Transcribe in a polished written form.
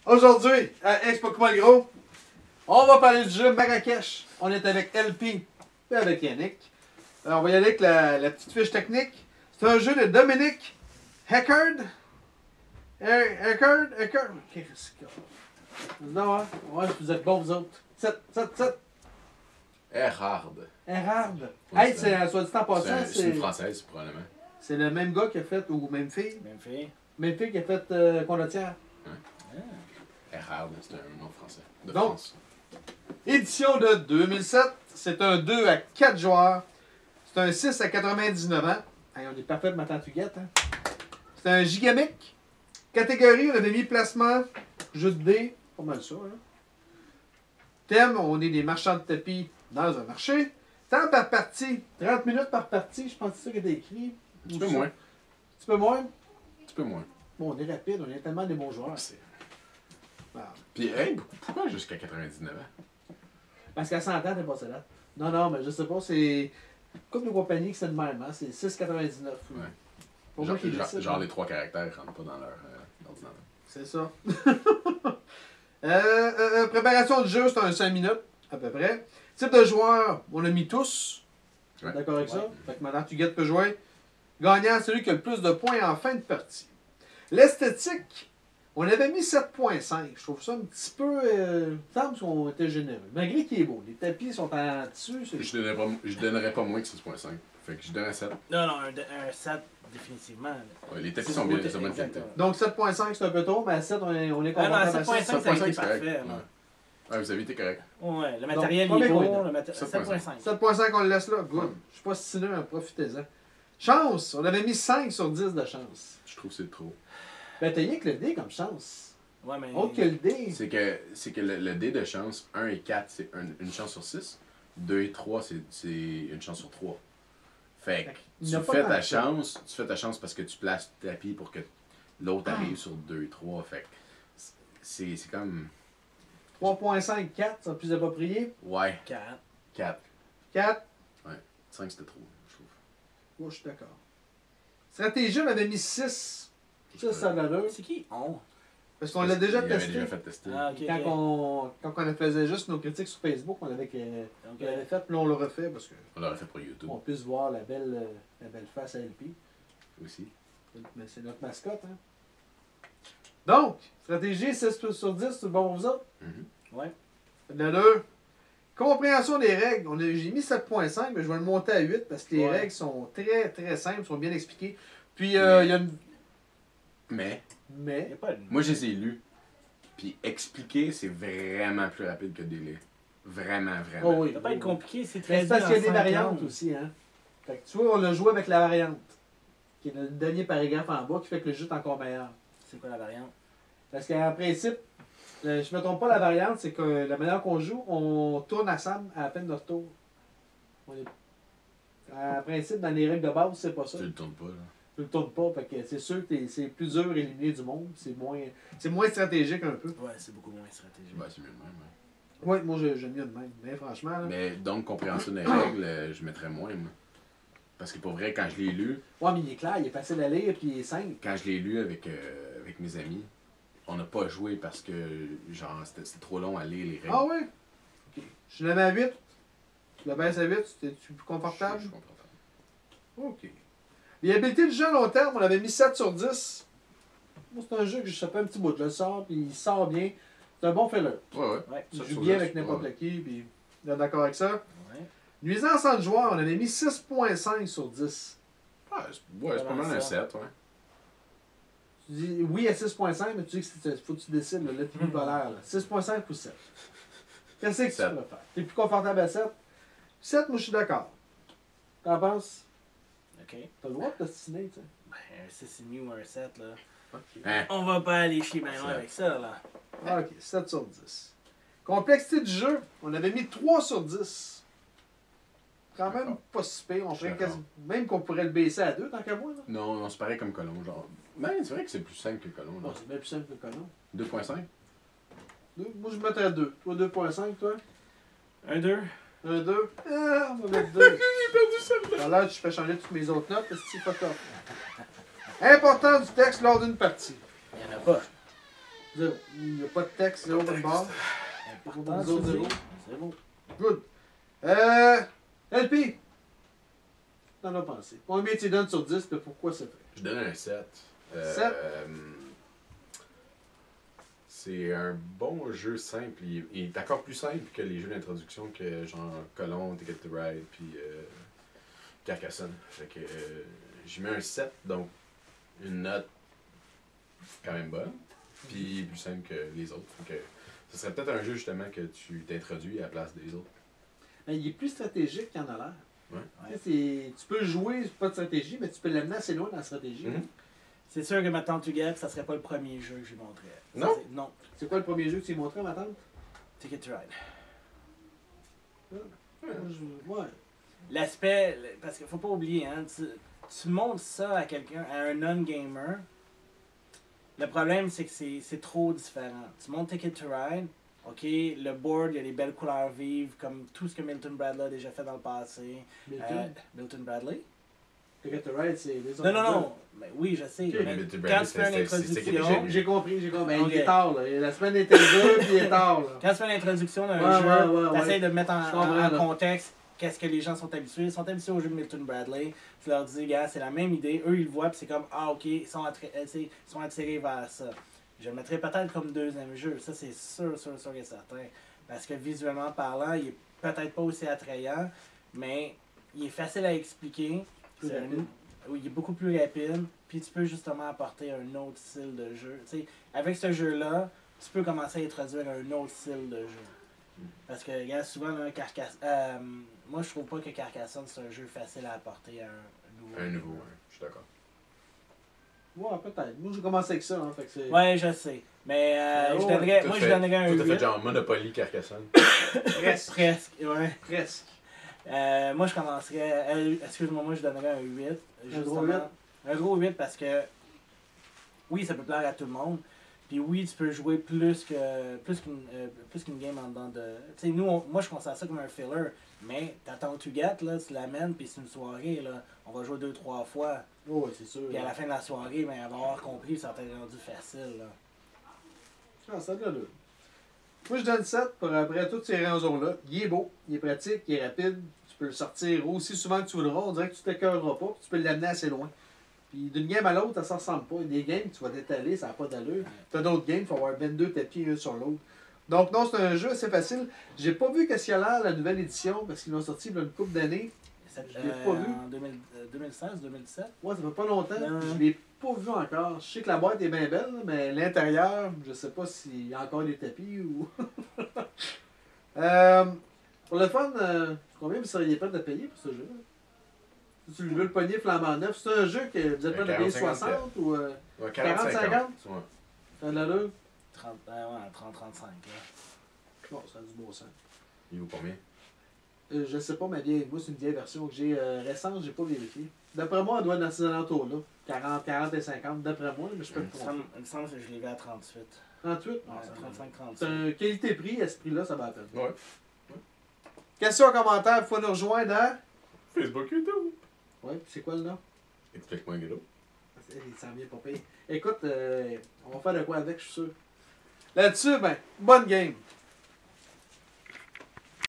Aujourd'hui, à Ex-Pokémon Gros, on va parler du jeu Marrakech. On est avec LP et avec Yannick. Alors, on va y aller avec la petite fiche technique. C'est un jeu de Dominic Heckard. Heckard. Non, hein? Ouais, vous êtes bons, vous autres. 7. Erhard. Erhard. Ouais, Hey, c'est, soit dit en passant, C'est une française, probablement. c'est le même gars qui a fait, ou même fille. Même fille. Même fille qui a fait Condottière. Erhard, c'est un nom français. De Donc, France. Édition de 2007. C'est un 2 à 4 joueurs. C'est un 6 à 99 ans. Hey, on est parfait de ma tantuguette. Hein? C'est un gigamic. Catégorie, on avait mis placement, jeu de dés. Pas mal ça. Hein? Thème, on est des marchands de tapis dans un marché. Temps par partie, 30 minutes par partie. Je pense que c'est ça qui est écrit. Un petit peu moins. Un petit peu moins. Un petit peu moins. Bon, on est rapide, on est tellement des bons joueurs. C'est- Ah. Puis, hey, pourquoi jusqu'à 99 ans? Parce qu'à 100 ans, t'es passé là. Non, mais je sais pas, c'est. Comme de compagnie que c'est le même, hein? C'est 6,99. Ouais. Pour moi qui décide. Genre les trois caractères rentrent pas dans leur ordinateur. C'est ça. Préparation du jeu, c'est un 5 minutes, à peu près. Type de joueur, on a mis tous. Ouais. D'accord avec ça? Ouais. Fait que maintenant, tu guettes peut jouer. Gagnant, celui qui a le plus de points en fin de partie. L'esthétique, on avait mis 7.5. Je trouve ça un petit peu. Il me semble qu'on était généreux. Malgré qu'il est beau. Les tapis sont en dessus. Je donnerais pas moins que 6.5. Fait que je donnerais 7. Non, un 7, définitivement. Ouais, les tapis sont bien, c'est bonne qualité. Donc 7.5, c'est un peu tôt, mais à 7, on est Ah non, confortable à 7. 7.5, ça a été 7.5, c'est parfait. correct. moi. Ouais, vous avez été correct. Ouais, le matériel Donc, il est combien bon. qu'on est? 7.5. 7.5, on le laisse là. Good. Ouais. Je suis pas sinon, profitez-en. Chance, on avait mis 5 sur 10 de chance. Je trouve que c'est trop. Ben, t'as rien que le dé comme chance. Ouais, mais. Autre que le dé. C'est que le dé de chance, 1 et 4, c'est une chance sur 6. 2 et 3, c'est une chance sur 3. Fait que Il n'y a tu pas fais tant ta que ça. chance, parce que tu places le tapis pour que l'autre arrive sur 2 et 3. Fait que c'est comme. 3.5, 4, c'est plus approprié. Ouais, 4. 4. 4, 5 c'était trop, je trouve. moi je suis d'accord. Stratégie, on avait mis 6. Ça a de l'allure. C'est qui? On. Parce qu'on l'a déjà Il avait testé. déjà fait tester. Ah, ok. Quand on faisait juste nos critiques sur Facebook, on l'avait fait, puis là on le refait parce On l'aurait fait pour YouTube qu'on puisse voir la belle face à LP. aussi. Mais c'est notre mascotte, hein. Donc, stratégie 6 sur 10, c'est bon pour vous autres? Ouais. De l'allure. Compréhension des règles. J'ai mis 7.5, mais je vais le monter à 8 parce que les Ouais. règles sont très très simples, sont bien expliquées. Puis, il Mais- y a une. Mais, Il Mais. n'y a pas de. moi je les ai lus. Puis expliquer, c'est vraiment plus rapide que des livres. Vraiment, vraiment. Oh oui. Ça peut pas être compliqué, c'est Mais très c'est parce qu'il y a des variantes aussi, hein. Fait que tu vois, on l'a joué avec la variante. Qui est le dernier paragraphe en bas qui fait que le jeu est encore meilleur. C'est quoi la variante? Parce qu'en principe, je ne me trompe pas, la variante, c'est que la manière qu'on joue, on tourne ensemble à la peine de notre tour. En principe, dans les règles de base, c'est pas ça. Tu le tournes pas, là. Tu le tournes pas, fait que c'est sûr que c'est plus dur d'éliminer du monde. C'est moins stratégique un peu. Ouais, c'est beaucoup moins stratégique. Ouais, c'est mieux de même. Hein. Ouais, moi j'aime mieux de même. Mais franchement, là. Mais donc, compréhension des règles, je mettrais moins, moi. Parce que pour vrai, quand je l'ai lu, Ouais, mais il est clair, il est facile à lire, puis il est simple. quand je l'ai lu avec mes amis, on n'a pas joué parce que genre c'était trop long à lire les règles. Ah ouais? Ok. Je l'avais à 8. Tu la baisses à 8, c'était-tu plus confortable? Je suis confortable. Ok. Les habiletés du jeu à long terme, on avait mis 7 sur 10. Moi, c'est un jeu que je sais pas un petit bout. Je le sors, puis il sort bien. C'est un bon filler. Ouais. Ouais. Il Ça, joue sur bien 10, avec n'importe ouais. qui, puis il est d'accord avec ça. Ouais. Nuisance entre joueurs, on avait mis 6.5 sur 10. C'est pas mal un 7, ouais. Tu dis oui à 6.5, mais tu dis que faut que tu décides, là, tu es là. 6.5 ou 7. Qu'est-ce que tu 7. préfères? T'es plus confortable à 7? 7, moi je suis d'accord. T'en penses? Ok. T'as le droit de t'ostiner, tu sais. Ben, un 6,5 ou un 7, là. Ok. Hein? On va pas aller chez ben loin Sept. avec ça, là. Ah, ok, 7 sur 10. Complexité du jeu, on avait mis 3 sur 10. Quand même D'accord. pas si pire. On Je suis pourrait d'accord. même qu'on pourrait le baisser à 2 tant qu'à moi. Là. Non, c'est pareil comme Colomb, genre. Mais c'est vrai que c'est plus simple que Colomb, Bon, là. c'est bien plus simple que Colon. 2.5? Moi je mettrais 2. Toi 2.5, toi? Un 2. 1, 2. Ah, on va mettre 2. Là, je fais changer toutes mes autres notes parce que c'est pas top. Important du texte lors d'une partie. Il y en a pas. Zéro. Il n'y a pas de texte, zéro de bord. Important, Nous autres, ça, zéro. Zéro. Good. LP. T'en as pensé. Combien tu donnes sur 10 et pourquoi c'est fait? Je donne un 7. 7? C'est un bon jeu simple. Il est encore plus simple que les jeux d'introduction que genre Colon, Ticket to Ride, puis Carcassonne. Fait que j'y mets un 7, donc une note quand même bonne, puis plus simple que les autres. Fait que ce serait peut-être un jeu justement que tu t'introduis à la place des autres. Mais il est plus stratégique qu'il en a l'air. Ouais. Tu sais, tu peux jouer, pas de stratégie, mais tu peux l'amener assez loin dans la stratégie. Mhm. C'est sûr que maintenant tu gagnes, ça serait pas le premier jeu que je lui montrais. Ça, Non? Non. C'est quoi le premier jeu que tu lui montrais, ma tante? Ticket to Ride. Ouais. L'aspect, parce qu'il faut pas oublier, hein, tu montres ça à quelqu'un, à un non-gamer. Le problème, c'est que c'est trop différent. Tu montes Ticket to Ride, ok, le board, il y a des belles couleurs vives, comme tout ce que Milton Bradley a déjà fait dans le passé. Milton Bradley? Ticket to Ride, c'est les autres. Non. Ben, oui, je sais. Ok. Mais Milton quand Bradley, tu fais une c'est introduction, J'ai compris. Mais Ok. il est tard, là. La semaine était dure, puis il est tard, là. quand tu fais l'introduction d'un Ouais, jeu, ouais, tu essaies de mettre Je comprends, en là. contexte qu'est-ce que les gens sont habitués. Ils sont habitués au jeu de Milton Bradley. Tu leur dis, gars, c'est la même idée. Eux, ils le voient, puis c'est comme, ah, ok, ils sont attirés vers ça. Je le mettrais peut-être comme deuxième jeu. Ça, c'est sûr et certain. Parce que visuellement parlant, il est peut-être pas aussi attrayant, mais il est facile à expliquer. Plus C'est un- rapide. Oui, il est beaucoup plus rapide. Puis tu peux justement apporter un autre style de jeu. Tu sais, avec ce jeu-là, tu peux commencer à introduire un autre style de jeu. Parce que, regarde, souvent, là, moi, je trouve pas que Carcassonne, c'est un jeu facile à apporter à un nouveau. Un nouveau, ouais, je suis d'accord. Ouais, peut-être. Moi, j'ai commencé avec ça, hein. Fait que c'est. Ouais, je sais. Mais Ouais, je ouais. donnerais, Toi, moi, tu je fais- donnerais un toi, t'as 8. fait genre Monopoly Carcassonne. Presque. Presque, ouais. Presque. Moi, je commencerais. Excuse-moi, moi, je donnerais un 8. gros justement. Un gros 8 parce que. Oui, ça peut plaire à tout le monde. Puis oui, tu peux jouer plus qu'une game en dedans de. Tu sais, moi, je considère ça comme un filler. Mais t'attends tu get, là, tu l'amènes, puis c'est une soirée, là. On va jouer 2-3 fois. Oh, ouais, c'est sûr. Puis à la fin de la soirée, ben, elle va avoir compris, ça t'a rendu facile, là. Ah, ça là. Moi, je donne 7 pour après toutes ces raisons-là. Il est beau, il est pratique, il est rapide. Tu peux le sortir aussi souvent que tu voudras. On dirait que tu t'écœureras pas, puis tu peux l'amener assez loin. Puis d'une game à l'autre, ça ne ressemble pas. Il y a des games, tu vas t'étaler, ça n'a pas d'allure. Tu as d'autres games, il faut avoir 22 tapis un sur l'autre. Donc, non, c'est un jeu assez facile. J'ai pas vu qu'est-ce qu'il y a l'air la nouvelle édition, parce qu'ils l'ont sorti il y a une couple d'années. Je l'ai pas vu. En 2016, 2017. Ouais, ça fait pas longtemps. Non. Je l'ai pas vu encore. Je sais que la boîte est bien belle, là, mais l'intérieur, je sais pas s'il y a encore des tapis ou. Pour le fun, combien vous seriez prêt de payer pour ce jeu? Si tu veux le pogner flambant neuf, c'est un jeu que vous êtes prêt de payer 60 ou Ouais, 40, 40-50. Ouais. ça a de l'allure? 30, ouais, 30-35, là. Bon, ça a du beau sens. Il vaut combien? Je sais pas, mais moi, c'est une vieille version que j'ai récente, j'ai pas vérifié. D'après moi, elle doit être dans ces alentours-là. 40 et 50, d'après moi, mais je peux te tromper. Il me semble que je l'ai vu à 38. 38? Ouais, Non, ça va. 35-36. C'est un qualité-prix, à ce prix-là, ça va la peine. Ouais. Question, commentaire, faut nous rejoindre à... Facebook, YouTube. Ouais, puis c'est quoi le nom? Explique-moi, Guido. Il s'en vient pas payé. Écoute, on va faire de quoi avec, je suis sûr. Là-dessus, ben, bonne game.